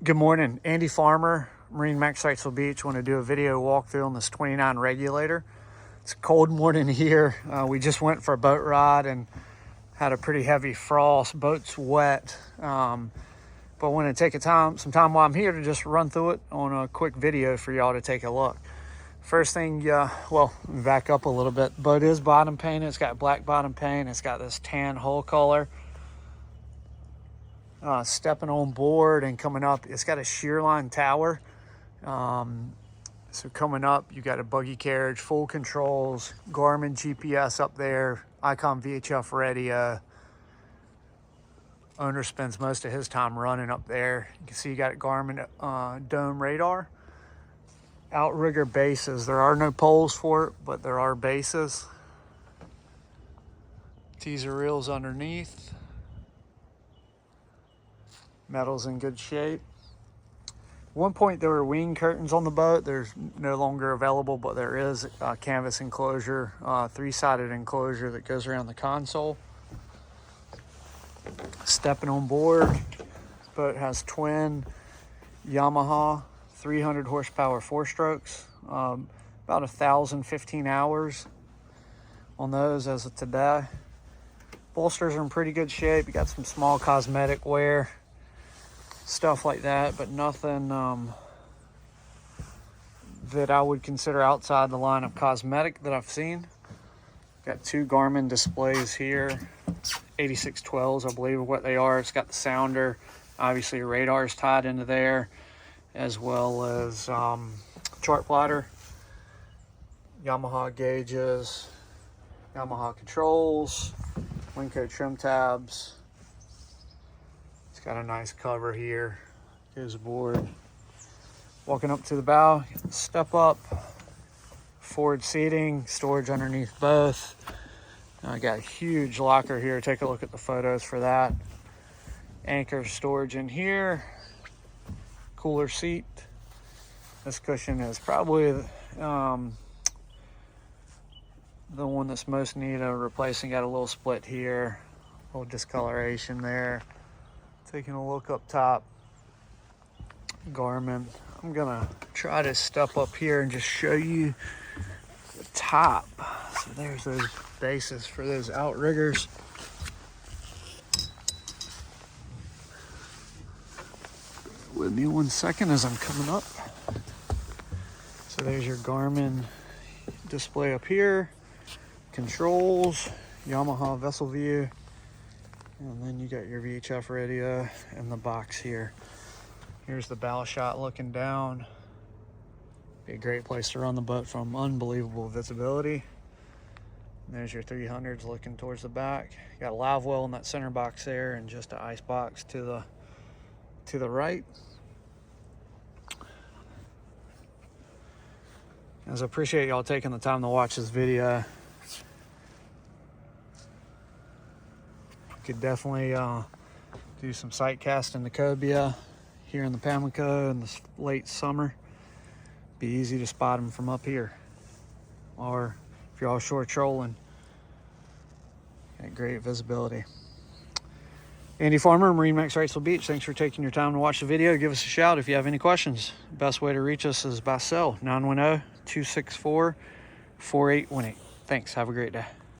Good morning, Andy Farmer, MarineMax Wrightsville Beach. Want to do a video walkthrough on this 29 Regulator. It's a cold morning here. We just went for a boat ride and had a pretty heavy frost. Boat's wet, but want to take some time while I'm here to just run through it on a quick video for y'all to take a look. First thing, well, back up a little bit. Boat is bottom painted. It's got black bottom paint. It's got this tan hull color. Stepping on board and coming up, it's got a Shearline tower. So coming up, you got a buggy carriage, full controls, Garmin GPS up there, Icon VHF radio. Owner spends most of his time running up there. You can see you got a Garmin dome radar. Outrigger bases. There are no poles for it, but there are bases. Teaser reels underneath. Metal's in good shape. One point there were wing curtains on the boat. There's no longer available, but there is a canvas enclosure, three-sided enclosure that goes around the console. Stepping on board, boat has twin Yamaha 300 horsepower 4-strokes, about 1,015 hours on those as of today. Bolsters are in pretty good shape. You got some small cosmetic wear, stuff like that, but nothing that I would consider outside the line of cosmetic that I've seen. Got two Garmin displays here, 8612s I believe are what they are. It's got the sounder, obviously your radar is tied into there, as well as chart plotter, Yamaha gauges, Yamaha controls, Winco trim tabs. It's got a nice cover here. Goes aboard. Walking up to the bow, step up, forward seating, storage underneath both. I got a huge locker here. Take a look at the photos for that. Anchor storage in here. Cooler seat. This cushion is probably the one that's most needed replacing. Got a little split here, a little discoloration there. Taking a look up top, Garmin. I'm gonna try to step up here and just show you the top. So there's those bases for those outriggers. With me 1 second as I'm coming up. So there's your Garmin display up here. Controls, Yamaha vessel view. And then you got your VHF radio in the box here. Here's the bow shot looking down. Be a great place to run the boat from. Unbelievable visibility. And there's your 300s looking towards the back. You got a live well in that center box there, and just an ice box to the right. As I appreciate y'all taking the time to watch this video. Could definitely do some sight casting the cobia here in the Pamlico in the late summer. Be easy to spot them from up here, or if you're offshore trolling, got great visibility. Andy Farmer, MarineMax Wrightsville Beach. Thanks for taking your time to watch the video. Give us a shout if you have any questions. Best way to reach us is by cell, 910-264-4818. Thanks. Have a great day.